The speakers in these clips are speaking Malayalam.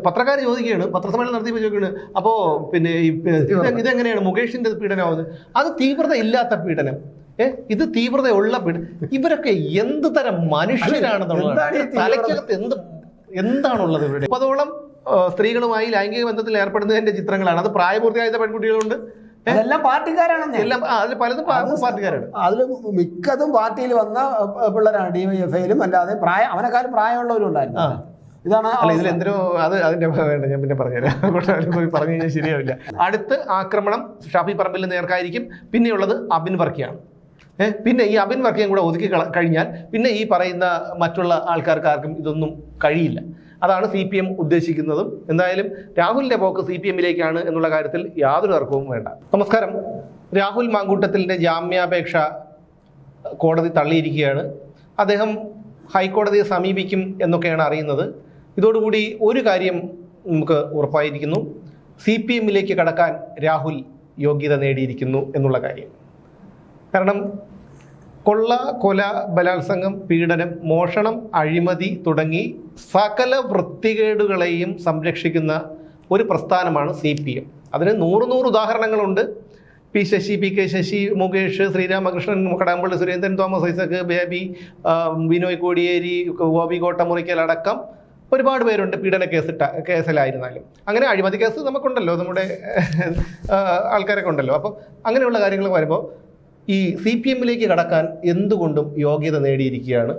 പത്രക്കാർ ചോദിക്കുകയാണ്, പത്രസമ്മേളനം നടത്തിയപ്പോൾ ചോദിക്കുകയാണ്, അപ്പോൾ പിന്നെ ഇതെങ്ങനെയാണ് മുകേഷിന്റെ പീഡനമാവുന്നത്? അത് തീവ്രത ഇല്ലാത്ത പീഡനം, ഇത് തീവ്രതയുള്ള പീഡനം. ഇവരൊക്കെ എന്ത് തരം മനുഷ്യരാണെന്നുള്ളതാണ്. തലയ്ക്കകത്ത് എന്താണുള്ളത് ഇവരുടെ? 30ഓളം സ്ത്രീകളുമായി ലൈംഗിക ബന്ധത്തിൽ ഏർപ്പെടുന്നതിന്റെ ചിത്രങ്ങളാണ്. അത് പ്രായപൂർത്തിയായ പെൺകുട്ടികളുണ്ട്, അതെല്ലാം പാർട്ടിക്കാരാണ്. എല്ലാം അതിൽ പലതും പാർട്ടിക്കാരാണ്. അതിൽ മിക്കതും പാർട്ടിയിൽ വന്ന പിള്ളേരാണ്, DYFIയിലും അല്ലാതെ അവനെക്കാളും പ്രായമുള്ളവരും ഉണ്ടായിരുന്നു. ഇതാണ് അല്ല, ഇതിൽ എന്തിനോ അതിന്റെ വേണ്ട, ഞാൻ പിന്നെ പറഞ്ഞുതരാം, പറഞ്ഞു കഴിഞ്ഞാൽ ശരിയാവില്ല. അടുത്ത ആക്രമണം ഷാഫി പറമ്പിലിന് നേർക്കായിരിക്കും. പിന്നെയുള്ളത് അബിൻ വർക്കിയാണ്. പിന്നെ ഈ അബിൻ വർക്കിയും കൂടെ ഒതുക്കി കഴിഞ്ഞാൽ പിന്നെ ഈ പറയുന്ന മറ്റുള്ള ആൾക്കാർക്കാർക്കും ഇതൊന്നും കഴിയില്ല. അതാണ് CPM ഉദ്ദേശിക്കുന്നതും. എന്തായാലും രാഹുലിന്റെ പോക്ക് CPMിലേക്കാണ് എന്നുള്ള കാര്യത്തിൽ യാതൊരു തർക്കവും വേണ്ട. നമസ്കാരം. രാഹുൽ മാങ്കൂട്ടത്തിലിന്റെ ജാമ്യാപേക്ഷ കോടതി തള്ളിയിരിക്കുകയാണ്. അദ്ദേഹം ഹൈക്കോടതിയെ സമീപിക്കും എന്നൊക്കെയാണ് അറിയുന്നത്. ഇതോടുകൂടി ഒരു കാര്യം നമുക്ക് ഉറപ്പായിരിക്കുന്നു, CPMിലേക്ക് കടക്കാൻ രാഹുൽ യോഗ്യത നേടിയിരിക്കുന്നു എന്നുള്ള കാര്യം. കാരണം കൊള്ള, കൊല, ബലാത്സംഗം, പീഡനം, മോഷണം, അഴിമതി തുടങ്ങി സകല വൃത്തികേടുകളെയും സംരക്ഷിക്കുന്ന ഒരു പ്രസ്ഥാനമാണ് CPM. അതിന് 100 ഉദാഹരണങ്ങളുണ്ട്. P. ശശി, PK ശശി, മുകേഷ്, ശ്രീരാമകൃഷ്ണൻ, കടകംപള്ളി സുരേന്ദ്രൻ, തോമസ് ഐസക്, ബേബി, ബിനോയ് കോടിയേരി, ഗോപി കോട്ടമുറിക്കൽ അടക്കം ഒരുപാട് പേരുണ്ട് പീഡന കേസിലായിരുന്നാലും. അങ്ങനെ അഴിമതി കേസ് നമുക്കുണ്ടല്ലോ, നമ്മുടെ ആൾക്കാരൊക്കെ ഉണ്ടല്ലോ. അപ്പം അങ്ങനെയുള്ള കാര്യങ്ങൾ വരുമ്പോൾ ഈ CPMിലേക്ക് കടക്കാൻ എന്തുകൊണ്ടും യോഗ്യത നേടിയിരിക്കുകയാണ്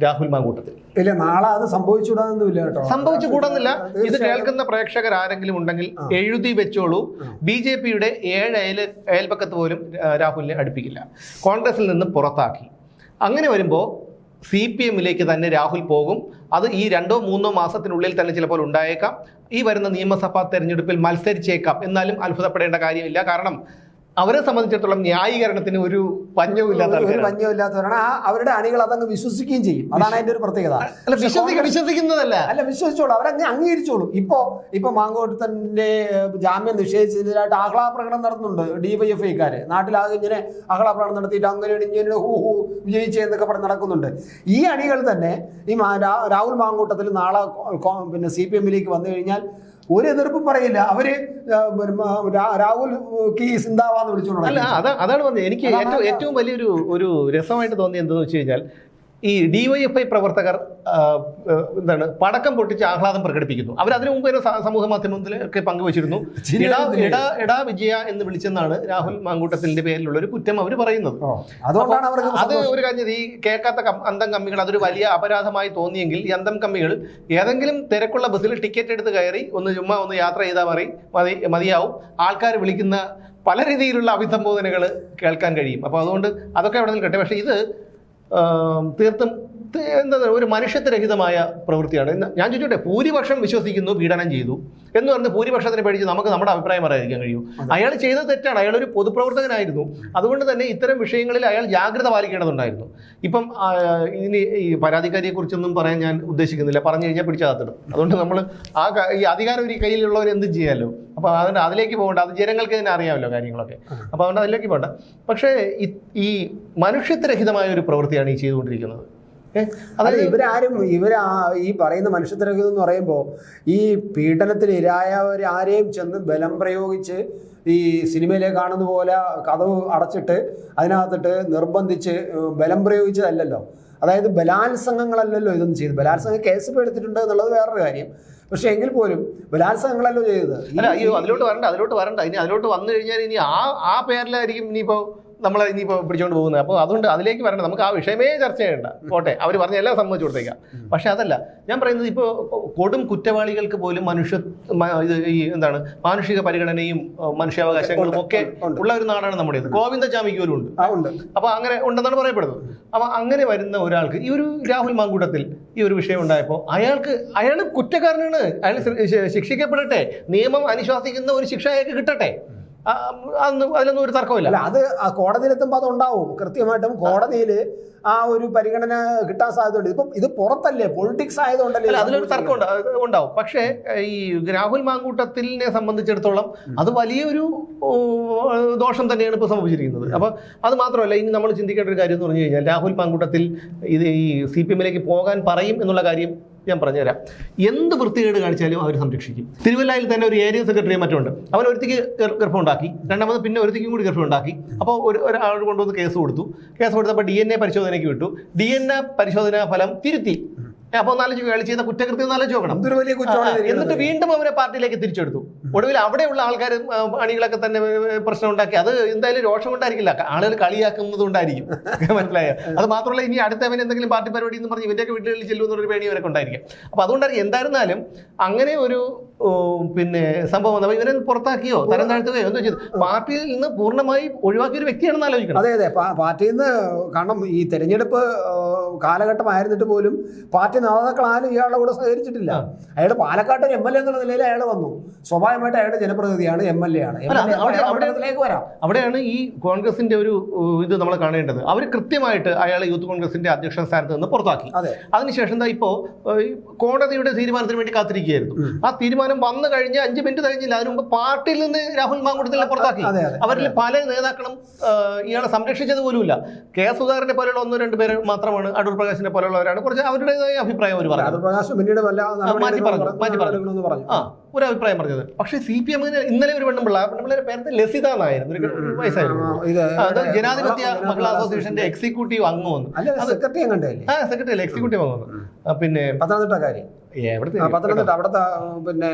രാഹുൽ മാങ്കൂട്ടത്തിൽ. ഇല്ല, നാളെ അത് സംഭവിച്ചുകൂടാന്നില്ല കേട്ടോ. സംഭവിച്ചുകൂടുന്നില്ല. ഇത് കേൾക്കുന്ന പ്രേക്ഷകർ ആരെങ്കിലും ഉണ്ടെങ്കിൽ എഴുതി വെച്ചോളൂ. BJPയുടെ 7 അയൽപക്കത്ത് പോലും രാഹുലിനെ അടുപ്പിക്കില്ല, കോൺഗ്രസിൽ നിന്ന് പുറത്താക്കി. അങ്ങനെ വരുമ്പോൾ CPMിലേക്ക് തന്നെ രാഹുൽ പോകും. അത് ഈ 2-3 മാസത്തിനുള്ളിൽ തന്നെ ചിലപ്പോൾ ഉണ്ടായേക്കാം. ഈ വരുന്ന നിയമസഭാ തെരഞ്ഞെടുപ്പിൽ മത്സരിച്ചേക്കാം. എന്നാലും അത്ഭുതപ്പെടേണ്ട കാര്യമില്ല. കാരണം അവരെ സംബന്ധിച്ചിടത്തോളം ന്യായീകരണത്തിന് ഒരു പഞ്ഞമില്ലാത്തവരാണ്. അവരുടെ അണികൾ അതങ്ങ് വിശ്വസിക്കുകയും ചെയ്യും. അതാണ് അതിന്റെ ഒരു പ്രത്യേകത. വിശ്വസിക്കുന്നതല്ല, വിശ്വസിച്ചോളൂ, അവരങ്ങ് അംഗീകരിച്ചോളൂ. ഇപ്പൊ മാങ്കോട്ടത്തിന്റെ ജാമ്യം നിഷേധിച്ചതിനായിട്ട് ആഹ്ലാദപ്രകടനം നടത്തുന്നുണ്ട് DYFIക്കാര്. നാട്ടിലാകെ ഇങ്ങനെ ആഹ്ലാദപ്രകടനം നടത്തിയിട്ട് അങ്ങനെയാണ് ഇങ്ങനെ വിജയിച്ചെന്നൊക്കെ പറഞ്ഞ് നടക്കുന്നുണ്ട്. ഈ അണികൾ തന്നെ ഈ രാഹുൽ മാങ്കൂട്ടത്തിൽ നാളെ പിന്നെ CPMിലേക്ക് വന്നു കഴിഞ്ഞാൽ ഒരു എതിർപ്പും പറയില്ല. അവര് രാഹുൽ കി സിന്ദാബാദ് വിളിച്ചോളൂ. അല്ല, അതാണ് പറഞ്ഞത്. എനിക്ക് ഏറ്റവും വലിയൊരു രസമായിട്ട് തോന്നിയത് എന്താണെന്ന് വെച്ച് കഴിഞ്ഞാൽ, ഈ DYFI പ്രവർത്തകർ പടക്കം പൊട്ടിച്ച് ആഹ്ലാദം പ്രകടിപ്പിക്കുന്നു. അവർ അതിനു മുമ്പ് സമൂഹ മാധ്യമത്തിലൊക്കെ പങ്കുവച്ചിരുന്നു. എടാ വിജയ എന്ന് വിളിച്ചെന്നാണ് രാഹുൽ മാങ്കൂട്ടത്തിന്റെ പേരിലുള്ള ഒരു കുറ്റം അവർ പറയുന്നത്. അത് ഒരു കാര്യം, ഈ കേൾക്കാത്ത അന്തം കമ്മികൾ അതൊരു വലിയ അപരാധമായി തോന്നിയെങ്കിൽ ഈ അന്തം കമ്മികൾ ഏതെങ്കിലും തിരക്കുള്ള ബസ്സിൽ ടിക്കറ്റ് എടുത്ത് കയറി ചുമ്മാ ഒന്ന് യാത്ര ചെയ്താൽ മതിയാവും. ആൾക്കാർ വിളിക്കുന്ന പല രീതിയിലുള്ള അഭിസംബോധനകൾ കേൾക്കാൻ കഴിയും. അപ്പോൾ അതുകൊണ്ട് അതൊക്കെ അവിടെ നിൽക്കട്ടെ. പക്ഷേ ഇത് തീർത്തും എന്താ ഒരു മനുഷ്യത്വരഹിതമായ പ്രവൃത്തിയാണ്. ഞാൻ ചോദിച്ചോട്ടെ, ഭൂരിപക്ഷം വിശ്വസിക്കുന്നു പീഡനം ചെയ്തു എന്ന് പറഞ്ഞ് ഭൂരിപക്ഷത്തിനെ പേടിച്ച് നമുക്ക് നമ്മുടെ അഭിപ്രായം പറയാതിരിക്കാൻ കഴിയും? അയാൾ ചെയ്തത് തെറ്റാണ്. അയാൾ ഒരു പൊതുപ്രവർത്തകനായിരുന്നു. അതുകൊണ്ട് തന്നെ ഇത്തരം വിഷയങ്ങളിൽ അയാൾ ജാഗ്രത പാലിക്കേണ്ടതുണ്ടായിരുന്നു. ഇപ്പം ഇനി ഈ പരാതിക്കാരിയെക്കുറിച്ചൊന്നും പറയാൻ ഞാൻ ഉദ്ദേശിക്കുന്നില്ല. പറഞ്ഞു കഴിഞ്ഞാൽ പിടിച്ചകത്തിടും. അതുകൊണ്ട് നമ്മൾ ഈ അധികാരം ഒരു കയ്യിലുള്ളവർ എന്തും ചെയ്യാമല്ലോ. അപ്പോൾ അതിലേക്ക് പോകണ്ട. അത് ജനങ്ങൾക്ക് തന്നെ അറിയാമല്ലോ കാര്യങ്ങളൊക്കെ. അപ്പോൾ അതുകൊണ്ട് അതിലേക്ക് പോകണ്ട. പക്ഷേ ഈ മനുഷ്യത്വരഹിതമായ ഒരു പ്രവൃത്തിയാണ് ഈ ചെയ്തുകൊണ്ടിരിക്കുന്നത്. ഇവരാരും ഈ പറയുന്ന മനുഷ്യത്വരഹിതം എന്ന് പറയുമ്പോൾ ഈ പീഡനത്തിന് ഇരയായവരാരെയും ചെന്ന് ബലം പ്രയോഗിച്ച് ഈ സിനിമയിലെ കാണുന്ന പോലെ കതവ് അടച്ചിട്ട് അതിനകത്തിട്ട് നിർബന്ധിച്ച് ബലം പ്രയോഗിച്ചതല്ലല്ലോ. അതായത് ബലാത്സംഗങ്ങളല്ലല്ലോ ഇതൊന്നും ചെയ്ത്. ബലാത്സംഗ കേസ് എടുത്തിട്ടുണ്ട് എന്നുള്ളത് വേറൊരു കാര്യം. പക്ഷെ എങ്കിൽ പോലും ബലാത്സംഗങ്ങളല്ലോ ചെയ്തത്. അല്ല, അയ്യോ, അതിലോട്ട് വരണ്ട. ഇനി അതിലോട്ട് വന്നു കഴിഞ്ഞാൽ ഇനി ആ പേരിലായിരിക്കും ഇനിയിപ്പോൾ പിടിച്ചോണ്ട് പോകുന്നത്. അപ്പോൾ അതുകൊണ്ട് അതിലേക്ക് വരണ്ട. നമുക്ക് ആ വിഷയമേ ചർച്ച ചെയ്യണ്ട. പോട്ടെ, അവർ പറഞ്ഞ എല്ലാം സമ്മതിച്ചു കൊടുത്തേക്കാം. പക്ഷെ അതല്ല ഞാൻ പറയുന്നത്. ഇപ്പോൾ കൊടും കുറ്റവാളികൾക്ക് പോലും മാനുഷിക പരിഗണനയും മനുഷ്യാവകാശങ്ങളും ഒക്കെ ഉള്ള ഒരു നാടാണ് നമ്മുടേത്. ഗോവിന്ദചാമിക്ക് പോലും ഉണ്ട്. അപ്പോൾ അങ്ങനെ ഉണ്ടെന്നാണ് പറയപ്പെടുന്നത്. അപ്പോൾ അങ്ങനെ വരുന്ന ഒരാൾക്ക് ഈ ഒരു രാഹുൽ മാങ്കൂട്ടത്തിൽ ഈ ഒരു വിഷയം ഉണ്ടായപ്പോൾ അയാൾ കുറ്റക്കാരനാണ്. അയാൾ ശിക്ഷിക്കപ്പെടട്ടെ. നിയമം അനുശാസിക്കുന്ന ഒരു ശിക്ഷ അയാൾക്ക് കിട്ടട്ടെ. അതിലൊന്നും ഒരു തർക്കമില്ല. അത് കോടതിയിലെത്തുമ്പോൾ അതുണ്ടാവും. കൃത്യമായിട്ടും കോടതിയിൽ ആ ഒരു പരിഗണന കിട്ടാൻ സാധ്യതയുണ്ട്. ഇപ്പം ഇത് പുറത്തല്ലേ, പൊളിറ്റിക്സ് ആയതുകൊണ്ടല്ലേ അതിലൊരു തർക്കം ഉണ്ടാവും. പക്ഷേ ഈ രാഹുൽ മാങ്കൂട്ടത്തിനെ സംബന്ധിച്ചിടത്തോളം അത് വലിയൊരു ദോഷം തന്നെയാണ് ഇപ്പോൾ സംഭവിച്ചിരിക്കുന്നത്. അപ്പോൾ അത് മാത്രമല്ല, ഇനി നമ്മൾ ചിന്തിക്കേണ്ട ഒരു കാര്യം എന്ന് പറഞ്ഞു കഴിഞ്ഞാൽ, രാഹുൽ മാങ്കൂട്ടത്തിൽ ഈ CPMിലേക്ക് പോകാൻ പറയും എന്നുള്ള കാര്യം ഞാൻ പറഞ്ഞുതരാം. എന്ത് വൃത്തികേട് കാണിച്ചാലും അവർ സംരക്ഷിക്കും. തിരുവല്ലയിൽ തന്നെ ഒരു ഏരിയ സെക്രട്ടറിയെ മറ്റുണ്ട്, അവൻ ഒരുത്തിക്ക് ഗർഭം ഉണ്ടാക്കി, രണ്ടാമത് പിന്നെ ഒരുത്തിക്കും കൂടി ഗർഭം ഉണ്ടാക്കി. അപ്പോൾ ഒരാൾ കൊണ്ടുവന്ന് കേസ് കൊടുത്തപ്പോൾ DNA പരിശോധനയ്ക്ക് വിട്ടു. DNA പരിശോധനാ ഫലം തിരുത്തി. അപ്പോൾ ഒന്നാലോചിക്കും, അയാൾ ചെയ്ത കുറ്റകൃത്യം ഒന്നാലോചിച്ച് നോക്കണം. എന്നിട്ട് വീണ്ടും അവരെ പാർട്ടിയിലേക്ക് തിരിച്ചെടുത്തു. ഒടുവിൽ അവിടെയുള്ള ആൾക്കാർ അണികളൊക്കെ തന്നെ പ്രശ്നം ഉണ്ടാക്കി. അത് എന്തായാലും രോഷം കൊണ്ടായിരിക്കില്ല, ആളുകൾ കളിയാക്കുന്നത് കൊണ്ടായിരിക്കും. മനസ്സിലായോ? അത് മാത്രമല്ല, ഇനി അടുത്തവൻ എന്തെങ്കിലും പാർട്ടി പരിപാടി എന്ന് പറഞ്ഞ് ഇവൻ്റെയൊക്കെ വീടുകളിൽ ചെല്ലുമെന്നൊരു പേടി ഇവരൊക്കെ ഉണ്ടായിരിക്കും. അപ്പോൾ അതുകൊണ്ടായിരിക്കും എന്തായിരുന്നാലും അങ്ങനെ ഒരു പിന്നെ സംഭവം വന്നപ്പോൾ ഇവരെ പുറത്താക്കിയോ തരം താഴ്ത്തുകയോ എന്തോ ചെയ്തു. പാർട്ടിയിൽ നിന്ന് പൂർണ്ണമായി ഒഴിവാക്കിയ ഒരു വ്യക്തിയാണെന്ന് ആലോചിക്കണം. അതെ, പാർട്ടിയിൽ നിന്ന്. കാരണം ഈ തെരഞ്ഞെടുപ്പ് കാലഘട്ടമായിരുന്നിട്ട് പോലും പാർട്ടി നേതാക്കളാരും ഇയാളുടെ കൂടെ സഹകരിച്ചിട്ടില്ല. അയാൾ പാലക്കാട് MLA എന്നുള്ള നിലയിൽ അയാൾ വന്നു. സ്വാഭാവികമായിട്ട് അയാളുടെ ജനപ്രതിനിധിയാണ്, MLA ആണ്. അവിടെയാണ് ഈ കോൺഗ്രസിന്റെ ഒരു ഇത് നമ്മൾ കാണേണ്ടത്. അവർ കൃത്യമായിട്ട് അയാളെ യൂത്ത് കോൺഗ്രസിന്റെ അധ്യക്ഷ സ്ഥാനത്ത് നിന്ന് പുറത്താക്കി. അതിനുശേഷം എന്താ ഇപ്പോ കോടതിയുടെ തീരുമാനത്തിന് വേണ്ടി കാത്തിരിക്കുകയായിരുന്നു. ആ തീരുമാനം വന്നു കഴിഞ്ഞ് 5 മിനിറ്റ് കഴിഞ്ഞില്ല, അതിനു മുമ്പ് പാർട്ടിയിൽ നിന്ന് രാഹുൽ മാങ്കൂട്ടത്തിനെ പുറത്താക്കി. അവരിൽ പല നേതാക്കളും ഇയാളെ സംരക്ഷിച്ചത് പോലുമില്ല. കെ സുധാകരനെ പോലെയുള്ള 1-2 പേര് മാത്രമാണ്, അടൂർ പ്രകാശിനെ പോലെയുള്ളവരാണ് കുറച്ച് അവരുടേതായ അഭിപ്രായം അവർ പറഞ്ഞു, ഒരു അഭിപ്രായം പറഞ്ഞത്. പക്ഷേ CPM ഇന്നലെ ഒരു പെണ്ണുപിള്ളേരുടെ പേര് ലസിത എന്നായിരുന്നു, ഒരു വയസ്സായിരുന്നു. ജനാധിപത്യ മഹിളാ അസോസിയേഷന്റെ എക്സിക്യൂട്ടീവ് അംഗം വന്നു. സെക്രട്ടറി എക്സിക്യൂട്ടീവ് അംഗം വന്നു. പിന്നെ പത്തനംതിട്ട കാര്യം അവിടുത്തെ പിന്നെ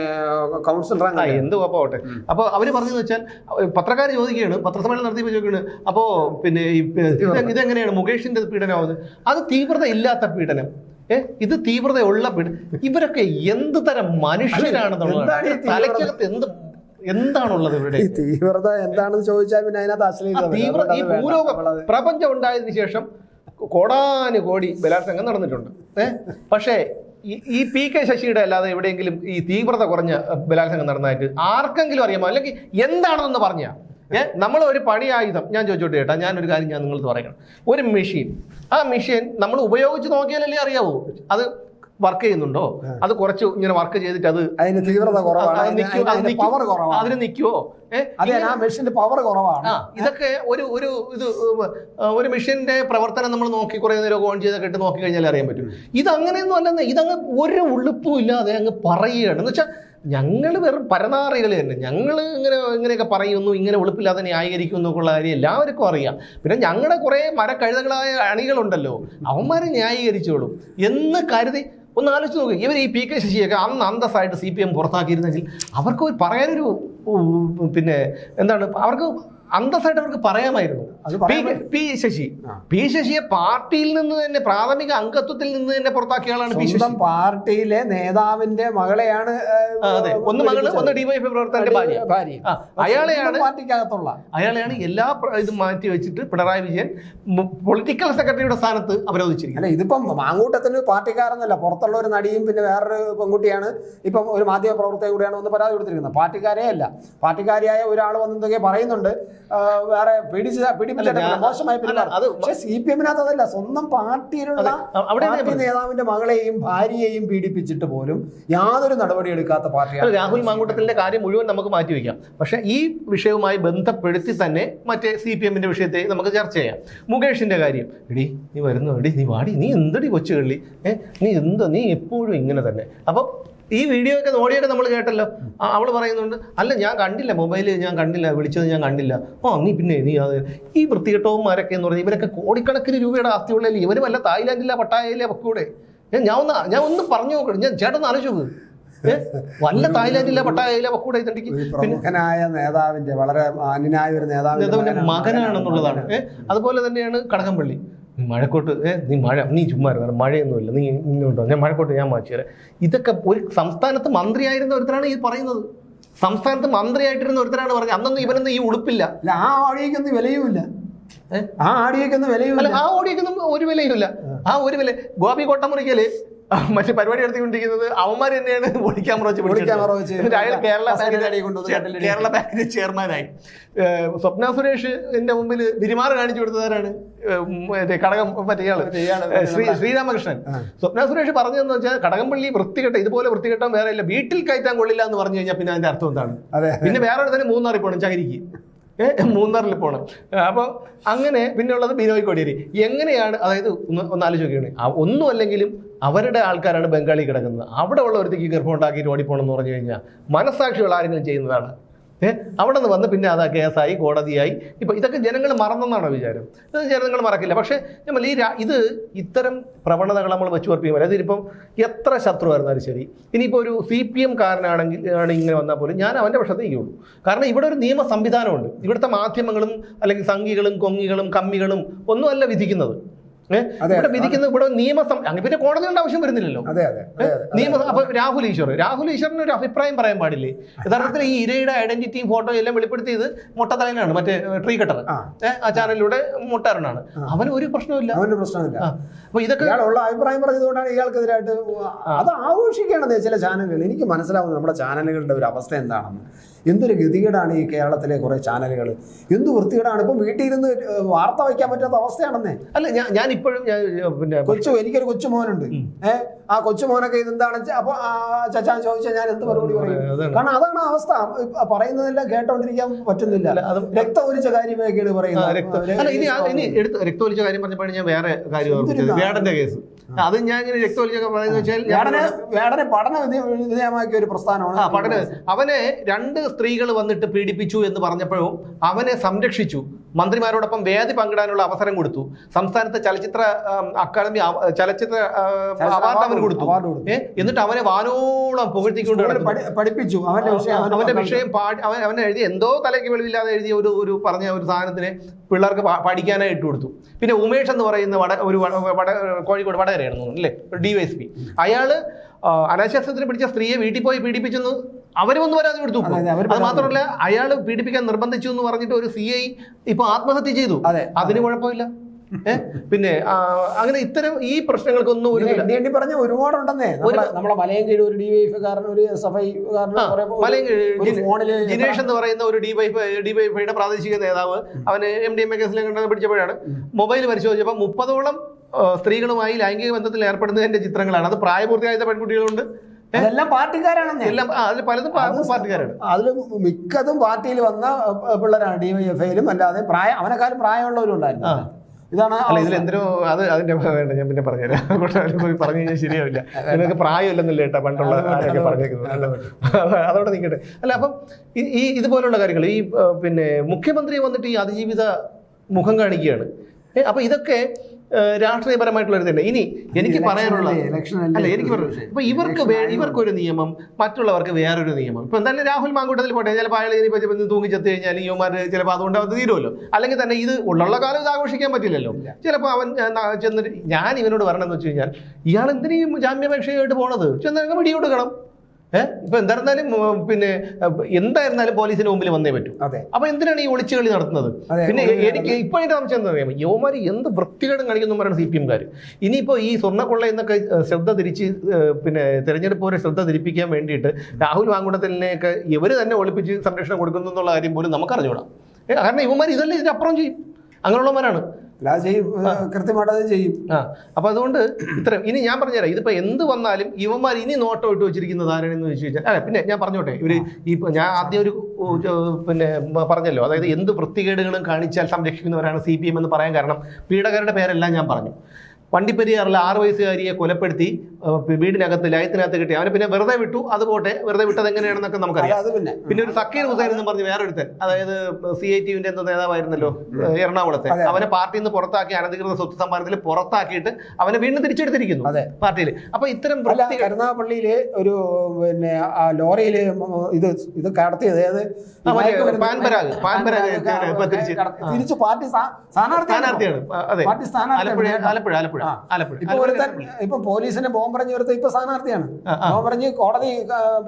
കൗൺസിലർ എന്ത് കുഴപ്പമാവട്ടെ. അപ്പോൾ അവര് പറഞ്ഞതെന്ന് വെച്ചാൽ, പത്രക്കാർ ചോദിക്കുകയാണ്, പത്രസമ്മേളനം നടത്തിയപ്പോൾ ചോദിക്കുകയാണ്, അപ്പോൾ പിന്നെ ഇതെങ്ങനെയാണ് മുകേഷിന്റെ പീഡനമാവുന്നത്? അത് തീവ്രത ഇല്ലാത്ത പീഡനം, ഇത് തീവ്രതയുള്ള പീഡനം. ഇവരൊക്കെ എന്ത് തരം മനുഷ്യരാണെന്നുള്ളത് തലയ്ക്കകത്ത് എന്താണുള്ളത് ഇവരുടെ തീവ്രത എന്താണെന്ന് ചോദിച്ചാൽ പിന്നെ അതിനകത്ത് തീവ്ര ഈ ഭൂലോക പ്രപഞ്ചം ഉണ്ടായതിനു ശേഷം കോടാനുകോടി ബലാത്സംഗം നടന്നിട്ടുണ്ട്. പക്ഷേ ഈ PK ശശിയുടെ അല്ലാതെ എവിടെയെങ്കിലും ഈ തീവ്രത കുറഞ്ഞ ബലാത്സംഗം നടന്നതായിട്ട് ആർക്കെങ്കിലും അറിയാമോ? അല്ലെങ്കിൽ എന്താണെന്ന് പറഞ്ഞാൽ നമ്മൾ ഒരു പണിയായുധം, ഞാൻ ചോദിച്ചോട്ടെ ചേട്ടാ, ഞാനൊരു കാര്യം ഞാൻ നിങ്ങൾക്ക് പറയണം. ഒരു മെഷീൻ, ആ മെഷീൻ നമ്മൾ ഉപയോഗിച്ച് നോക്കിയാലല്ലേ അറിയാവൂ അത് വർക്ക് ചെയ്യുന്നുണ്ടോ, അത് കുറച്ച് ഇങ്ങനെ വർക്ക് ചെയ്തിട്ട് അത് അതിന് തീവ്രത കുറവാണ്, അതിന് നിൽക്കുവോ? പവർ കുറവാണ്. ഇതൊക്കെ ഒരു മെഷീന്റെ പ്രവർത്തനം നമ്മൾ നോക്കി കുറെ നേരം ഓൺ ചെയ്തൊക്കെ ഇട്ട് നോക്കി കഴിഞ്ഞാൽ അറിയാൻ പറ്റും. ഇതങ്ങനെയൊന്നും അല്ലെന്ന്, ഇതങ്ങ് ഒരു ഉളുപ്പും ഇല്ലാതെ അങ്ങ് പറയുകയാണ്. എന്ന് വെച്ചാൽ ഞങ്ങൾ വെറും പരനാറികൾ തന്നെ, ഞങ്ങൾ ഇങ്ങനെയൊക്കെ പറയുന്നു, ഇങ്ങനെ ഉളുപ്പില്ലാതെ ന്യായീകരിക്കുന്നു എന്നുള്ള കാര്യം എല്ലാവർക്കും അറിയാം. പിന്നെ ഞങ്ങളുടെ കുറേ മരക്കഴുതകളായ അണികളുണ്ടല്ലോ, അവന്മാരെ ന്യായീകരിച്ചോളും എന്ന് കരുതി ഒന്ന് ആലോചിച്ച് നോക്കുക. ഇവർ ഈ PK ശശിയൊക്കെ അന്ന് അന്തസ്സായിട്ട് CPM പുറത്താക്കിയിരുന്നെങ്കിൽ അവർക്ക് പറയാനൊരു പിന്നെ എന്താണ്, അവർക്ക് അന്തസ്സായിട്ട് അവർക്ക് പറയാമായിരുന്നു. പി ശശിയെ പാർട്ടിയിൽ നിന്ന് തന്നെ, പ്രാഥമിക അംഗത്വത്തിൽ നിന്ന് തന്നെ പുറത്താക്കിയ ആളാണ് പി ശശി. പാർട്ടിയിലെ നേതാവിന്റെ മകളെയാണ്, ഒന്ന് മകള്, ഒന്ന് DYFI പ്രവർത്തകന്റെ ഭാര്യ. അയാളെയാണ് എല്ലാ ഇതും മാറ്റി വെച്ചിട്ട് പിണറായി വിജയൻ പൊളിറ്റിക്കൽ സെക്രട്ടറിയുടെ സ്ഥാനത്ത് അവരോധിച്ചിരിക്കുന്നത്. അല്ല, ഇതിപ്പം മാങ്കൂട്ടത്തിന് പാർട്ടിക്കാരെന്നല്ല, പുറത്തുള്ള ഒരു നടിയും പിന്നെ വേറൊരു പെൺകുട്ടിയാണ്, ഇപ്പം ഒരു മാധ്യമ പ്രവർത്തക കൂടിയാണ് ഒന്ന് പരാതി കൊടുത്തിരിക്കുന്നത്. പാർട്ടിക്കാരേ അല്ല, പാർട്ടിക്കാരിയായ ഒരാൾ വന്നെന്തൊക്കെ പറയുന്നുണ്ട്, വേറെ മോശമായി പെരുമാറും. പക്ഷെ CPM-നകത്ത് അതല്ല, സ്വന്തം പാർട്ടിയിലുള്ള പാർട്ടി നേതാവിന്റെ മകളെയും ഭാര്യയെയും പീഡിപ്പിച്ചിട്ട് പോലും യാതൊരു നടപടി എടുക്കാത്ത പാർട്ടിയാണ്. രാഹുൽ മാങ്കൂട്ടത്തിന്റെ കാര്യം മുഴുവൻ നമുക്ക് മാറ്റിവെക്കാം. പക്ഷെ ഈ വിഷയവുമായി ബന്ധപ്പെടുത്തി തന്നെ മറ്റേ CPM-ന്റെ വിഷയത്തെ നമുക്ക് ചർച്ച ചെയ്യാം. മുകേഷിന്റെ കാര്യം, എടി നീ വരുന്നു, എടി നീ വാടി, നീ എന്തടി കൊച്ചുകള്ളി, നീ എപ്പോഴും ഇങ്ങനെ തന്നെ. അപ്പം ഈ ഓഡിയോ ഒക്കെ നമ്മൾ കേട്ടല്ലോ. അവൾ പറയുന്നുണ്ട്, അല്ല ഞാൻ കണ്ടില്ല, മൊബൈല് ഞാൻ കണ്ടില്ല, വിളിച്ചത് ഞാൻ കണ്ടില്ല. നീ പിന്നെ അത് ഈ വൃത്തികെട്ടവന്മാരൊക്കെ എന്ന് പറഞ്ഞാൽ ഇവരൊക്കെ കോടിക്കണക്കിന് രൂപയുടെ ആസ്തിയുള്ളല്ലേ, ഇവര് വല്ല തായ്ലാൻഡില്ല പട്ടായയിലെ പക്കൂടെ. ഞാൻ ഒന്ന് പറഞ്ഞു നോക്കണം, ഞാൻ ചേട്ടൻ ആലോചിച്ചു വല്ല തായ്ലാൻഡില്ല പട്ടായയിലെ പക്കൂടെ പ്രമുഖനായ നേതാവിന്റെ, വളരെ മാന്യനായ ഒരു നേതാവിന്റെ മകനാണെന്നുള്ളതാണ്. അതുപോലെ തന്നെയാണ് കടകംപള്ളി. മഴക്കോട്ട് നീ ചുമ്മാ മഴയൊന്നുമില്ല, നീ ഇങ്ങോട്ടോ, ഞാൻ മഴക്കോട്ട് ഞാൻ മാറ്റി തരാം. ഇതൊക്കെ ഒരു സംസ്ഥാനത്ത് മന്ത്രിയായിരുന്ന ഒരുത്തരാണ് ഈ പറയുന്നത്. സംസ്ഥാനത്ത് മന്ത്രിയായിട്ടിരുന്ന ഒരുത്തരാണ് പറഞ്ഞത്. അന്നൊന്നും ഇവനൊന്നും ഈ ഉളുപ്പില്ല. ആ ഓഡിയോക്കൊന്നും വിലയുമില്ല, ആ ഓഡിയോക്കൊന്നും വിലയുമില്ല, ആ ഓഡിയോക്കൊന്നും ഒരു വിലയുമില്ല. ആ ഒരു വില ഗോപി കോട്ടമുറിക്കല് മറ്റു പരിപാടി നടത്തിക്കൊണ്ടിരിക്കുന്നത് അവന്മാർ തന്നെയാണ് ക്യാമറ വെച്ച് അയാൾ കേരള ബാങ്കിന്റെ ചെയർമാനായി. സ്വപ്ന സുരേഷ് എന്റെ മുമ്പിൽ വിരിമാറ് കാണിച്ചു കൊടുത്തവരാണ് കടകം മറ്റേയാള് ശ്രീരാമകൃഷ്ണൻ. സ്വപ്ന സുരേഷ് പറഞ്ഞതെന്ന് വെച്ചാൽ കടകംപള്ളി വൃത്തികെട്ട, ഇതുപോലെ വൃത്തികെട്ടാൻ വേറെ ഇല്ല, വീട്ടിൽ കയറ്റാൻ കൊള്ളില്ല എന്ന് പറഞ്ഞു കഴിഞ്ഞാൽ പിന്നെ അതിന്റെ അർത്ഥം എന്താണ്? പിന്നെ വേറെ തന്നെ മൂന്നാറിൽ പോകണം, ചകരിക്ക് മൂന്നാറിൽ പോകണം. അപ്പോൾ അങ്ങനെ പിന്നെ ഉള്ളത് ബിനോയ് കോടിയേരി. എങ്ങനെയാണ്, അതായത് ഒന്ന് ആലോചിക്കുകയാണ്, ഒന്നും അല്ലെങ്കിലും അവരുടെ ആൾക്കാരാണ് ബംഗാളി കിടക്കുന്നത്. അവിടെ ഉള്ള ഒരുത്തേക്ക് ഗർഭം ഉണ്ടാക്കിയിട്ട് ഓടിപ്പോണെന്ന് പറഞ്ഞു കഴിഞ്ഞാൽ മനസ്സാക്ഷികൾ ആരെങ്കിലും ചെയ്യുന്നതാണ്? അവിടെ നിന്ന് വന്ന് പിന്നെ അത് കേസായി കോടതിയായി. ഇപ്പം ഇതൊക്കെ ജനങ്ങൾ മറന്നെന്നാണോ വിചാരം? ഇത് ജനങ്ങൾ മറക്കില്ല. പക്ഷേ നമ്മൾ ഇത് ഇത്തരം പ്രവണതകൾ നമ്മൾ വെച്ച് ഉറപ്പിക്കുമ്പോൾ അതിനിപ്പം എത്ര ശത്രുവായിരുന്നാലും ശരി, ഇനിയിപ്പോൾ ഒരു CPM കാരനാണെങ്കിൽ ഇങ്ങനെ വന്നാൽ പോലും ഞാൻ അവൻ്റെ പക്ഷത്തേ ഇരിക്കുള്ളൂ. കാരണം ഇവിടെ ഒരു നിയമ സംവിധാനമുണ്ട്. ഇവിടുത്തെ മാധ്യമങ്ങളും അല്ലെങ്കിൽ സംഘികളും കൊങ്ങികളും കമ്മികളും ഒന്നുമല്ല വിധിക്കുന്നത്. ഇവിടെ വിധിക്കുന്നത് ഇവിടെ അങ്ങനെ പിന്നെ കോടതിയുടെ ആവശ്യം വരുന്നില്ലല്ലോ. അപ്പൊ രാഹുൽ ഈശ്വറിന് ഒരു അഭിപ്രായം പറയാൻ പാടില്ലേ? യഥാർത്ഥത്തിൽ ഈ ഇരയുടെ ഐഡന്റിറ്റിയും ഫോട്ടോയും എല്ലാം വെളിപ്പെടുത്തിയത് മൊട്ടത്തലനാണ്, മറ്റേ ട്രീ കട്ടർ ആ ചാനലിലൂടെ മൊട്ടാരനാണ്. അവന് ഒരു പ്രശ്നമില്ല. അപ്പൊ ഇതൊക്കെ ഉള്ള അഭിപ്രായം പറഞ്ഞതുകൊണ്ടാണ് ഇയാൾക്കെതിരായിട്ട് അത് ആഘോഷിക്കേണ്ടത് ചില ചാനലുകൾ. എനിക്ക് മനസ്സിലാവുന്നത് നമ്മുടെ ചാനലുകളുടെ ഒരു അവസ്ഥ എന്താണെന്ന്. എന്തൊരു ഗതികേടാണ് ഈ കേരളത്തിലെ കുറെ ചാനലുകൾ, എന്ത് വൃത്തികേടാണ്. ഇപ്പം വീട്ടിൽ ഇരുന്ന് വാർത്ത വയ്ക്കാൻ പറ്റാത്ത അവസ്ഥയാണെന്നേ. അല്ല ഞാൻ ഇപ്പോഴും പിന്നെ എനിക്കൊരു കൊച്ചുമോനുണ്ട്. ആ കൊച്ചുമോനൊക്കെ ഇതെന്താണ് അപ്പൊ ചച്ചാൻ ചോദിച്ചാൽ ഞാൻ എന്ത് മറുപടി പറയും? കാരണം അതാണ് അവസ്ഥ. പറയുന്നതെല്ലാം കേട്ടോണ്ടിരിക്കാൻ പറ്റുന്നില്ല. രക്തം ഒലിച്ച കാര്യമൊക്കെയാണ് പറയുന്നത്. രക്തം ഒലിച്ച കാര്യം പറഞ്ഞപ്പോഴാണ് ഞാൻ വേറെ കാര്യം, വേടന്റെ കേസ്. അത് ഞാൻ ഇങ്ങനെ രക്തമൊലിച്ചൊക്കെ പറയുന്നത് വെച്ചാൽ വേടനെ പഠന വിധേയമാക്കിയ ഒരു പ്രസ്ഥാനമാണ്. അവനെ 2 സ്ത്രീകൾ വന്നിട്ട് പീഡിപ്പിച്ചു എന്ന് പറഞ്ഞപ്പോഴും അവനെ സംരക്ഷിച്ചു. മന്ത്രിമാരോടൊപ്പം വേദി പങ്കിടാനുള്ള അവസരം കൊടുത്തു. സംസ്ഥാനത്തെ ചലച്ചിത്ര അക്കാദമി ചലച്ചിത്ര അവാർഡ് അവന് കൊടുത്തു. എന്നിട്ട് അവനെ വാനോളം പുകഴ്ത്തിക്കൊണ്ട് പഠിപ്പിച്ചു. അവന്റെ വിഷയം അവനെ എഴുതി എന്തോ തലയ്ക്ക് വെളിവില്ലാതെ എഴുതിയ ഒരു പറഞ്ഞ ഒരു സാധനത്തിന് പിള്ളേർക്ക് പഠിക്കാനായി ഇട്ട് കൊടുത്തു. പിന്നെ ഉമേഷ് എന്ന് പറയുന്ന കോഴിക്കോട് വടകരയാണെന്ന് തോന്നുന്നു അല്ലേ, DYSP. അയാള് അനാശാസ്ത്രത്തിന് പിടിച്ച സ്ത്രീയെ വീട്ടിൽ പോയി പീഡിപ്പിച്ചെന്ന് അവരും ഒന്നും വരാതെ കൊടുത്തു. അത് മാത്രമല്ല, അയാൾ പീഡിപ്പിക്കാൻ നിർബന്ധിച്ചു എന്ന് പറഞ്ഞിട്ട് ഒരു CI ഇപ്പൊ ആത്മഹത്യ ചെയ്തു. അതിന് കുഴപ്പമില്ല. പിന്നെ അങ്ങനെ ഇത്തരം ഈ പ്രശ്നങ്ങൾക്കൊന്നും ഒരു പറഞ്ഞ ഒരുപാടുണ്ടെന്നേ. നമ്മളെ മലയൻകീഴ് ഒരു DYFകാരൻ, ഒരു SFI ജിനേഷ് എന്ന് പറയുന്ന ഒരു DYFയുടെ പ്രാദേശിക നേതാവ്, അവന് MDMA കേസിലെ കണ്ടത് പിടിച്ചപ്പോഴാണ് മൊബൈൽ പരിശോധിച്ചപ്പോൾ 30ഓളം സ്ത്രീകളുമായി ലൈംഗിക ബന്ധത്തിൽ ഏർപ്പെടുന്നതിന്റെ ചിത്രങ്ങളാണ്. അത് പ്രായപൂർത്തിയായ പെൺകുട്ടികളുണ്ട്. അതെല്ലാം പാർട്ടിക്കാരാണെന്നേ. അതിൽ പലതും പാർട്ടിക്കാരാണ്. അതിൽ മിക്കതും പാർട്ടിയിൽ വന്ന പിള്ളേരാണ്. DYFയിലും അല്ലാതെ അവനെക്കാളും പ്രായമുള്ളവരും ഉണ്ടായിരുന്നു. ഇതാണ് ഇതിലെന്തിനോ അതിന്റെ വേണ്ട, ഞാൻ പിന്നെ പറഞ്ഞുതരാം. പോയി പറഞ്ഞു കഴിഞ്ഞാൽ ശരിയാവില്ല. നിങ്ങൾക്ക് പ്രായമില്ലെന്നില്ല കേട്ടോ പണ്ടുള്ള ആരൊക്കെ പറഞ്ഞേക്കുന്നത്. അതോടെ നിൽക്കട്ടെ. അല്ല, അപ്പം ഈ ഇതുപോലുള്ള കാര്യങ്ങൾ ഈ പിന്നെ മുഖ്യമന്ത്രി വന്നിട്ട് ഈ അതിജീവിത മുഖം കാണിക്കുകയാണ്. അപ്പൊ ഇതൊക്കെ രാഷ്ട്രീയപരമായിട്ടുള്ള ഒരു തന്നെ. ഇനി എനിക്ക് പറയാനുള്ള ഇപ്പൊ ഇവർക്കൊരു നിയമം, മറ്റുള്ളവർക്ക് വേറൊരു നിയമം. ഇപ്പൊ എന്തായാലും രാഹുൽ മാങ്കൂട്ടത്തിൽ പോട്ടെ, ചിലപ്പോൾ അയാൾ ഇനിയിപ്പോൾ തൂങ്ങിച്ചെത്ത് കഴിഞ്ഞാൽ യുവമാർ ചിലപ്പോൾ അതുകൊണ്ട് അത് തീരുമല്ലോ. അല്ലെങ്കിൽ തന്നെ ഇത് ഉള്ള കാലം ഇത് ആഘോഷിക്കാൻ പറ്റില്ലല്ലോ. ചിലപ്പോൾ അവൻ ചെന്നിട്ട് ഞാൻ ഇവനോട് പറയണമെന്ന് വെച്ച് കഴിഞ്ഞാൽ ഇയാൾ എന്തിനും ജാമ്യാപേക്ഷയായിട്ട് പോണത് ചെന്ന് പിടി കൊടുക്കണം. ഇപ്പൊ എന്തായിരുന്നാലും പിന്നെ എന്തായിരുന്നാലും പോലീസിന് മുമ്പിൽ വന്നേ പറ്റൂ. അപ്പൊ എന്തിനാണ് ഈ ഒളിച്ചുകളി നടത്തുന്നത്? പിന്നെ എനിക്ക് ഇപ്പൊ അതിന്റെ സംശയം എന്താ അറിയാമോ, യുവമാര് എന്ത് വൃത്തികേടും കാണിക്കുന്നു പറയുന്നത് CPMകാർ. ഇനിയിപ്പോ ഈ സ്വർണ്ണക്കൊള്ള എന്നൊക്കെ ശ്രദ്ധ തിരിച്ച് പിന്നെ തെരഞ്ഞെടുപ്പ് വരെ ശ്രദ്ധ തിരിപ്പിക്കാൻ വേണ്ടിയിട്ട് രാഹുൽ മാങ്കൂട്ടത്തിനെയൊക്കെ ഇവര് തന്നെ ഒളിപ്പിച്ച് സംരക്ഷണം കൊടുക്കുന്നു എന്നുള്ള കാര്യം പോലും നമുക്കറിഞ്ഞൂടാം. കാരണം യുവമാർ ഇതല്ലേ ഇതിനപ്പുറം ചെയ്യും, അങ്ങനെയുള്ളവരാണ്. കൃത്യമായിട്ട് അത് ചെയ്യും. അപ്പൊ അതുകൊണ്ട് ഇത്രയും ഇനി ഞാൻ പറഞ്ഞുതരാം. ഇതിപ്പോ എന്ത് വന്നാലും ഇവന്മാർ ഇനി നോട്ടം ഇട്ട് വെച്ചിരിക്കുന്നത് ആരാണെന്ന് ചോദിച്ചു കഴിഞ്ഞാൽ, അല്ല പിന്നെ ഞാൻ പറഞ്ഞോട്ടെ, ഇവര് ഈ ഞാൻ ആദ്യം ഒരു പിന്നെ പറഞ്ഞല്ലോ, അതായത് എന്ത് വൃത്തികേടുകളും കാണിച്ചാൽ സംരക്ഷിക്കുന്നവരാണ് CPM എന്ന് പറയാൻ കാരണം പീഡകരുടെ പേരെല്ലാം ഞാൻ പറഞ്ഞു. വണ്ടിപ്പെരിയാറിൽ 6 വയസ്സുകാരിയെ കൊലപ്പെടുത്തി വീടിനകത്ത് ലയത്തിനകത്ത് കിട്ടി. അവനെ പിന്നെ വെറുതെ വിട്ടു. അത് പോട്ടെ, വെറുതെ വിട്ടത് എങ്ങനെയാണെന്നൊക്കെ നമുക്കറിയാം. പിന്നെ ഒരു സക്കീർ ഹുസൈൻ എന്ന് പറഞ്ഞ് വേറൊരുത്തൻ, അതായത് CITUവിന്റെ എന്തോ നേതാവായിരുന്നല്ലോ എറണാകുളത്തെ, അവനെ പാർട്ടിയിൽ നിന്ന് പുറത്താക്കി അനധികൃത സ്വത്ത് സമ്പാദനത്തിൽ പുറത്താക്കിയിട്ട് അവനെ വീണ്ടും തിരിച്ചെടുത്തിരിക്കുന്നു പാർട്ടിയിൽ. അപ്പൊ ഇത്തരം കരുനാഗപ്പള്ളിയിലെ ഒരു പിന്നെ ലോറിയില് ഇത് കടത്തിയത് തിരിച്ച് പാർട്ടി സ്ഥാനാർത്ഥിയാണ്. അതെ, ആലപ്പുഴ. ഇപ്പൊ പോലീസിനെ ബോംബറഞ്ഞ് വരുത്ത ഇപ്പൊ സ്ഥാനാർത്ഥിയാണ്. ബോംബറഞ്ഞ് കോടതി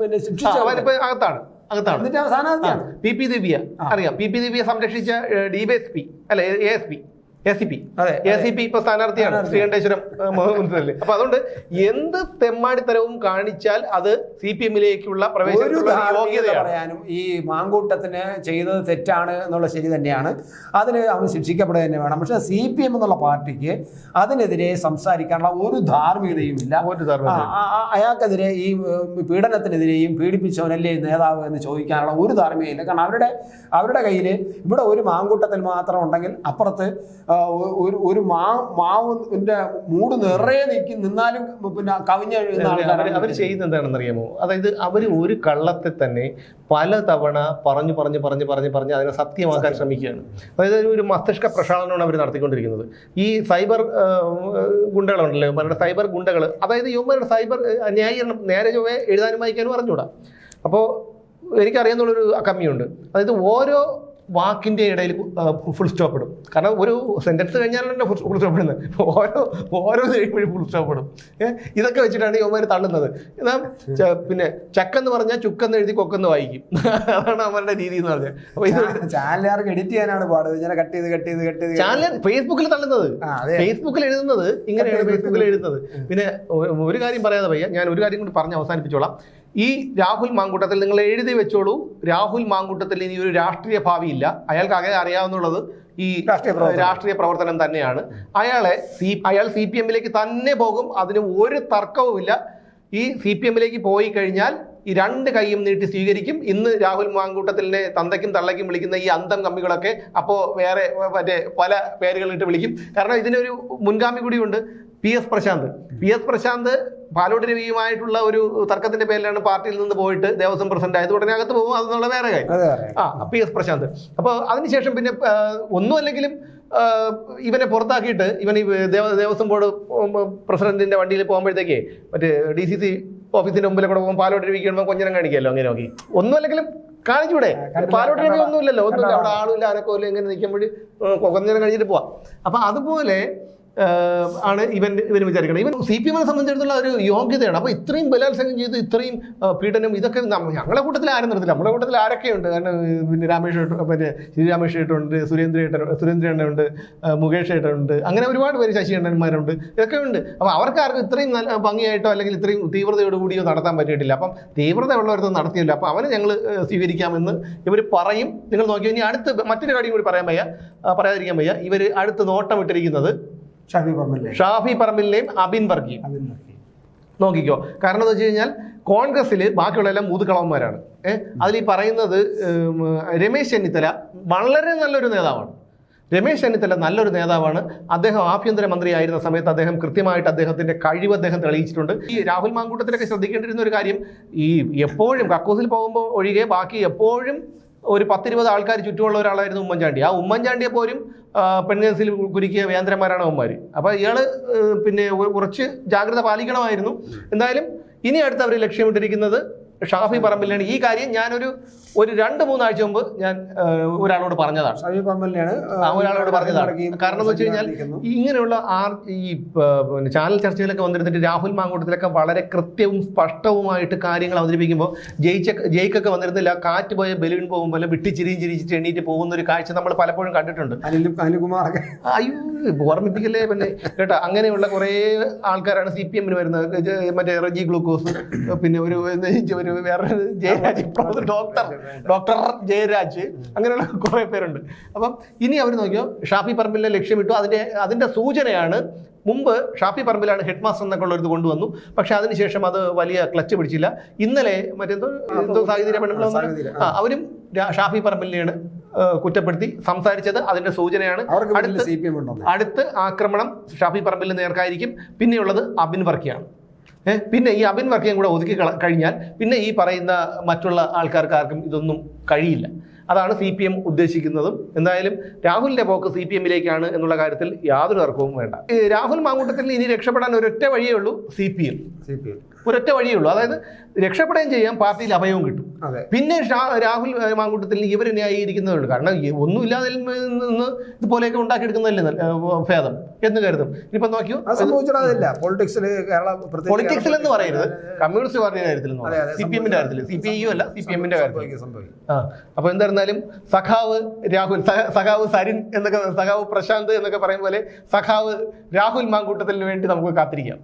പിന്നെ ശിക്ഷിച്ചു. അകത്താണ്. സ്ഥാനാർത്ഥിയാണ്. PP ദിവ്യ അറിയാം. PP ദിവ്യ സംരക്ഷിച്ച DYSP അല്ല ACP ഇപ്പൊ സ്ഥാനാർത്ഥിയാണ് ശ്രീകണ്ഠേശ്വരം മുനിസിപ്പാലിറ്റി. അപ്പൊ അതുകൊണ്ട് എന്ത് തെമ്മാടിത്തരവും കാണിച്ചാൽ അത് CPMലേക്കുള്ള പ്രവേശനത്തിനുള്ള യോഗ്യതയാണ്. ഈ മാങ്കൂട്ടത്തിന് ചെയ്തത് തെറ്റാണ് എന്നുള്ള ശരി തന്നെയാണ്, അതിന് അവൻ ശിക്ഷിക്കപ്പെടുക തന്നെ വേണം. പക്ഷെ CPM എന്നുള്ള പാർട്ടിക്ക് അതിനെതിരെ സംസാരിക്കാനുള്ള ഒരു ധാർമ്മികതയും ഇല്ല. അയാൾക്കെതിരെ ഈ പീഡനത്തിനെതിരെയും പീഡിപ്പിച്ചവനല്ലേ നേതാവ് എന്ന് ചോദിക്കാനുള്ള ഒരു ധാർമ്മികതയില്ല. കാരണം അവരുടെ കയ്യിൽ ഇവിടെ ഒരു മാങ്കൂട്ടത്തിൽ മാത്രം ഉണ്ടെങ്കിൽ അപ്പുറത്ത് ഒരു മാവിന്റെ മൂട് നിറയെ നിന്നാലും പിന്നെ കവിഞ്ഞ അവർ ചെയ്യുന്നത് എന്താണെന്ന് അറിയാമോ? അതായത് അവർ ഒരു കള്ളത്തെ തന്നെ പലതവണ പറഞ്ഞ് അതിനെ സത്യമാക്കാൻ ശ്രമിക്കുകയാണ്. അതായത് ഒരു മസ്തിഷ്ക പ്രക്ഷാളനമാണ് അവർ നടത്തിക്കൊണ്ടിരിക്കുന്നത്. ഈ സൈബർ ഗുണ്ടകളുണ്ടല്ലോ, ഇവരുടെ സൈബർ ഗുണ്ടകൾ, അതായത് യുവമാരുടെ സൈബർ ന്യായീകരണം നേരെ ചൊവ്വേ എഴുതാനും വായിക്കാനും അറിഞ്ഞൂടാ. അപ്പോൾ എനിക്കറിയാവുന്നുള്ളൊരു കമ്മിയുണ്ട്. അതായത് ഓരോ വാക്കിൻ്റെ ഇടയിൽ ഫുൾ സ്റ്റോപ്പ് ഇടും. കാരണം ഒരു സെൻറ്റൻസ് കഴിഞ്ഞാലല്ലേ ഫുൾ സ്റ്റോപ്പ് ഇടുന്നത്, ഓരോ കഴിയുമ്പോഴും ഫുൾ സ്റ്റോപ്പ് ഇടും. ഇതൊക്കെ വെച്ചിട്ടാണ് യുവമാർ തള്ളുന്നത്. എന്നാൽ പിന്നെ ചക്കെന്ന് പറഞ്ഞാൽ ചുക്കെന്ന് എഴുതി കൊക്കെന്ന് വായിക്കും. അതാണ് അവരുടെ രീതി എന്ന് പറഞ്ഞാൽ. അപ്പോൾ ഇത് ചാനലുകാർക്ക് എഡിറ്റ് ചെയ്യാനാണ് പാട്. ഇങ്ങനെ കട്ട് ചെയ്ത് ചാനൽ ഫേസ്ബുക്കിൽ തള്ളുന്നത്, ഫേസ്ബുക്കിൽ എഴുതുന്നത് ഇങ്ങനെയാണ് ഫേസ്ബുക്കിൽ എഴുതുന്നത്. പിന്നെ ഒരു കാര്യം പറയാതെ വയ്യ, ഞാൻ ഒരു കാര്യം കൂടി പറഞ്ഞ് അവസാനിപ്പിച്ചോളാം. ഈ രാഹുൽ മാങ്കൂട്ടത്തിൽ നിങ്ങൾ എഴുതി വെച്ചോളൂ, രാഹുൽ മാങ്കൂട്ടത്തിൽ ഇനി ഒരു രാഷ്ട്രീയ ഭാവിയില്ല. അയാൾക്ക് ആകെ അറിയാവുന്നുള്ളത് ഈ രാഷ്ട്രീയ പ്രവർത്തനം തന്നെയാണ്. അയാൾ CPM-ലേക്ക് തന്നെ പോകും, അതിന് ഒരു തർക്കവുമില്ല. ഈ CPM-ലേക്ക് പോയി കഴിഞ്ഞാൽ ഈ രണ്ട് കൈയും നീട്ടി സ്വീകരിക്കും. ഇന്ന് രാഹുൽ മാങ്കൂട്ടത്തിലിനെ തന്തയ്ക്കും തള്ളയ്ക്കും വിളിക്കുന്ന ഈ അന്തം കമ്മികളൊക്കെ അപ്പോൾ വേറെ മറ്റേ പല പേരുകളിട്ട് വിളിക്കും. കാരണം ഇതിനൊരു മുൻഗാമി കൂടിയുണ്ട്, PS പ്രശാന്ത് പാലോട് രവിയുമായിട്ടുള്ള ഒരു തർക്കത്തിന്റെ പേരിലാണ് പാർട്ടിയിൽ നിന്ന് പോയിട്ട് ദേവസ്വം പ്രസിഡന്റ് ആയത്. ഉടനെ അകത്ത് പോകും, അതെന്നുള്ള വേറെ കാര്യം. PS പ്രശാന്ത്. അപ്പോൾ അതിനുശേഷം പിന്നെ ഒന്നും അല്ലെങ്കിലും ഇവനെ പുറത്താക്കിയിട്ട് ഇവൻ ഈ ദേവസ്വം ബോർഡ് പ്രസിഡന്റിന്റെ വണ്ടിയിൽ പോകുമ്പോഴത്തേക്ക് മറ്റേ DCC ഓഫീസിന്റെ മുമ്പിൽ കൂടെ പോകുമ്പോൾ പാലോട് രവിക്ക് കഴിയുമ്പോൾ കൊഞ്ഞനം കാണിക്കാമല്ലോ. അങ്ങനെ നോക്കി ഒന്നും അല്ലെങ്കിലും കാണിച്ചൂടെ? പാലോട് രവി ഒന്നുമില്ലല്ലോ, ഒന്നുമില്ല, അവിടെ ആളുമില്ല, അനക്കമില്ല, ഇങ്ങനെ നിൽക്കുമ്പോൾ കൊഞ്ഞനം കഴിഞ്ഞിട്ട് പോവാം. അപ്പൊ അതുപോലെ ആണ് ഇവന് വിചാരിക്കണം. ഇവൻ CPM-നെ സംബന്ധിച്ചിടത്തോളം ഒരു യോഗ്യതയാണ്. അപ്പോൾ ഇത്രയും ബലാത്സംഗം ചെയ്ത് ഇത്രയും പീഡനം ഇതൊക്കെ ഞങ്ങളെ കൂട്ടത്തിൽ ആരും നടത്തില്ല. നമ്മുടെ കൂട്ടത്തിൽ ആരൊക്കെയുണ്ട്? കാരണം പിന്നെ ശ്രീരാമേഷ് ഏട്ടനുണ്ട്, സുരേന്ദ്രേട്ടനുണ്ട്, മുകേഷ് ഏട്ടനുണ്ട്, അങ്ങനെ ഒരുപാട് പേര്, ശശി അണ്ണന്മാരുണ്ട്, ഇതൊക്കെ ഉണ്ട്. അപ്പോൾ അവർക്കാർക്കും ഇത്രയും ഭംഗിയായിട്ടോ അല്ലെങ്കിൽ ഇത്രയും തീവ്രതയോടുകൂടിയോ നടത്താൻ പറ്റിയിട്ടില്ല. അപ്പം തീവ്രത ഉള്ളവരൊന്നും നടത്തിയില്ല. അപ്പോൾ അവനെ ഞങ്ങൾ സ്വീകരിക്കാമെന്ന് ഇവർ പറയും. നിങ്ങൾ നോക്കിയോ, ഇനി അടുത്ത് മറ്റൊരു കാര്യം കൂടി പറയാതിരിക്കാൻ വയ്യ. ഇവർ അടുത്ത് നോട്ടം ഇട്ടിരിക്കുന്നത് ഷാഫി പറമ്പിലിനെയും അബിൻ വർക്കിയും നോക്കിക്കോ. കാരണം എന്ന് വെച്ച് കഴിഞ്ഞാൽ കോൺഗ്രസ്സിൽ ബാക്കിയുള്ളതെല്ലാം മുതുകളവന്മാരാണ്. അതിൽ ഈ പറയുന്നത് രമേശ് ചെന്നിത്തല വളരെ നല്ലൊരു നേതാവാണ്. നല്ലൊരു നേതാവാണ്. അദ്ദേഹം ആഭ്യന്തരമന്ത്രിയായിരുന്ന സമയത്ത് അദ്ദേഹം കൃത്യമായിട്ട് അദ്ദേഹത്തിന്റെ കഴിവ് അദ്ദേഹം തെളിയിച്ചിട്ടുണ്ട്. ഈ രാഹുൽ മാങ്കൂട്ടത്തിലൊക്കെ ശ്രദ്ധിക്കേണ്ടിരുന്ന ഒരു കാര്യം, ഈ എപ്പോഴും കക്കൂസിൽ പോകുമ്പോൾ ഒഴികെ ബാക്കി എപ്പോഴും ഒരു 10-20 ആൾക്കാർ ചുറ്റുമുള്ള ഒരാളായിരുന്നു ഉമ്മൻചാണ്ടി. ആ ഉമ്മൻചാണ്ടിയെ പോലും പെൺകേസിൽ കുരുക്കിയ വേന്ദ്രന്മാരാണ് അവന്മാർ. അപ്പോൾ ഇയാൾ പിന്നെ കുറച്ച് ജാഗ്രത പാലിക്കണമായിരുന്നു. എന്തായാലും ഇനി അടുത്ത് അവർ ലക്ഷ്യമിട്ടിരിക്കുന്നത് ഷാഫി പറമ്പിലാണ്. ഈ കാര്യം ഞാനൊരു 2-3 ആഴ്ച മുമ്പ് ഞാൻ ഒരാളോട് പറഞ്ഞതാണ്. കാരണം എന്ന് വെച്ച് കഴിഞ്ഞാൽ ഇങ്ങനെയുള്ള ഈ ചാനൽ ചർച്ചയിലൊക്കെ വന്നിരുന്നിട്ട് രാഹുൽ മാങ്കൂട്ടത്തിലൊക്കെ വളരെ കൃത്യവും സ്പഷ്ടവുമായിട്ട് കാര്യങ്ങൾ അവതരിപ്പിക്കുമ്പോൾ ജയിക്കൊക്കെ വന്നിരുന്നില്ല, കാറ്റ് പോയ ബലൂൺ പോകുമ്പോൾ ചിരിച്ചിട്ട് എണ്ണീറ്റ് പോകുന്ന ഒരു കാഴ്ച നമ്മൾ പലപ്പോഴും കണ്ടിട്ടുണ്ട്. അയ്യോ ഓർമ്മിപ്പിക്കല്ലേ പിന്നെ കേട്ടോ. അങ്ങനെയുള്ള കുറേ ആൾക്കാരാണ് CPM-ന് വരുന്നത്. മറ്റേ റജി ഗ്ലൂക്കോസ്, പിന്നെ ഒരു വേറെ ജയരാജ്, ഡോക്ടർ ജയരാജ്, അങ്ങനെയുള്ള കുറേ പേരുണ്ട്. അപ്പം ഇനി അവർ നോക്കിയോ ഷാഫി പറമ്പിലിനെ ലക്ഷ്യമിട്ടു. അതിന്റെ സൂചനയാണ് മുമ്പ് ഷാഫി പറമ്പിലാണ് ഹെഡ് മാസ്റ്റർ എന്നൊക്കെ ഉള്ളൊരു കൊണ്ടുവന്നു. പക്ഷെ അതിനുശേഷം അത് വലിയ ക്ലച്ച് പിടിച്ചില്ല. ഇന്നലെ മറ്റെന്തോ സാഹചര്യം അവരും ഷാഫി പറമ്പിലിനെയാണ് കുറ്റപ്പെടുത്തി സംസാരിച്ചത്. അതിന്റെ സൂചനയാണ്. അടുത്ത ആക്രമണം ഷാഫി പറമ്പിലിന് നേർക്കായിരിക്കും. പിന്നെയുള്ളത് അബിൻ വർക്കിയാണ്. പിന്നെ ഈ അബിൻ വർക്കിയും കൂടെ ഒതുക്കി കഴിഞ്ഞാൽ പിന്നെ ഈ പറയുന്ന മറ്റുള്ള ആൾക്കാർക്കാർക്കും ഇതൊന്നും കഴിയില്ല. അതാണ് CPM ഉദ്ദേശിക്കുന്നതും. എന്തായാലും രാഹുലിന്റെ പോക്ക് CPM-ലേക്കാണ് എന്നുള്ള കാര്യത്തിൽ യാതൊരു തർക്കവും വേണ്ട. രാഹുൽ മാങ്കൂട്ടത്തിൽ ഇനി രക്ഷപ്പെടാൻ ഒരൊറ്റ വഴിയേ ഉള്ളൂ, CPM. ഒരൊറ്റ വഴിയേ ഉള്ളൂ. അതായത് രക്ഷപ്പെടുകയും ചെയ്യാം, പാർട്ടിയിൽ അഭയവും കിട്ടും. പിന്നെ രാഹുൽ മാങ്കൂട്ടത്തിൽ ഇവർ ന്യായീകരിക്കുന്നതുണ്ട്. കാരണം ഒന്നുമില്ലാതെ നിന്ന് ഇതുപോലെയൊക്കെ ഉണ്ടാക്കിയെടുക്കുന്നതല്ലേ ഭേദം എന്ന് കരുതും. ഇനിയിപ്പോ നോക്കിയോ, പൊളിറ്റിക്സിൽ എന്ന് പറയരുത്, കമ്മ്യൂണിസ്റ്റ് പാർട്ടിയുടെ കാര്യത്തിൽ, CPM-ന്റെ കാര്യത്തിൽ, CPI അല്ല CPM-ന്റെ കാര്യത്തിൽ. അപ്പൊ എന്തായിരുന്നാലും സഖാവ് രാഹുൽ, സഖാവ് സരിൻ എന്നൊക്കെ, സഖാവ് പ്രശാന്ത് എന്നൊക്കെ പറയും പോലെ സഖാവ് രാഹുൽ മാങ്കൂട്ടത്തിന് വേണ്ടി നമുക്ക് കാത്തിരിക്കാം.